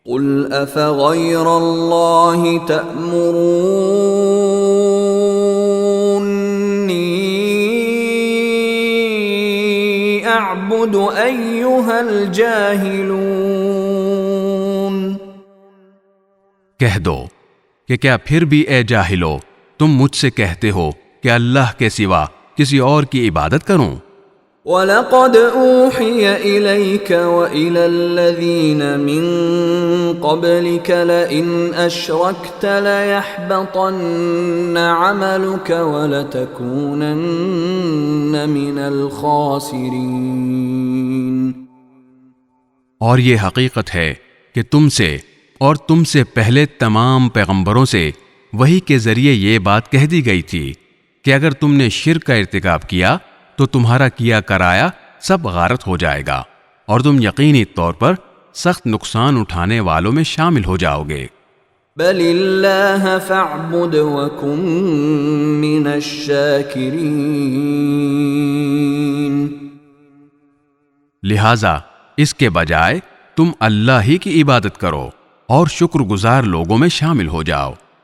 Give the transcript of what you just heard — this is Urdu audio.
قل افغیر اللہ تأمرونی اعبد ایھا الجاہلون، کہہ دو کہ کیا پھر بھی اے جاہلو تم مجھ سے کہتے ہو کہ اللہ کے سوا کسی اور کی عبادت کروں؟ وَلَقَدْ أُوحِيَ إِلَيْكَ وَإِلَى الَّذِينَ مِن قَبْلِكَ لَئِنْ أَشْرَكْتَ لَيَحْبَطَنَّ عَمَلُكَ وَلَتَكُونَنَّ مِنَ الْخَاسِرِينَ۔ اور یہ حقیقت ہے کہ تم سے اور تم سے پہلے تمام پیغمبروں سے وحی کے ذریعے یہ بات کہہ دی گئی تھی کہ اگر تم نے شرک کا ارتکاب کیا تو تمہارا کیا کرایا سب غارت ہو جائے گا اور تم یقینی طور پر سخت نقصان اٹھانے والوں میں شامل ہو جاؤ گے۔ بل اللہ فاعبد وکن من الشاکرین، لہذا اس کے بجائے تم اللہ ہی کی عبادت کرو اور شکر گزار لوگوں میں شامل ہو جاؤ۔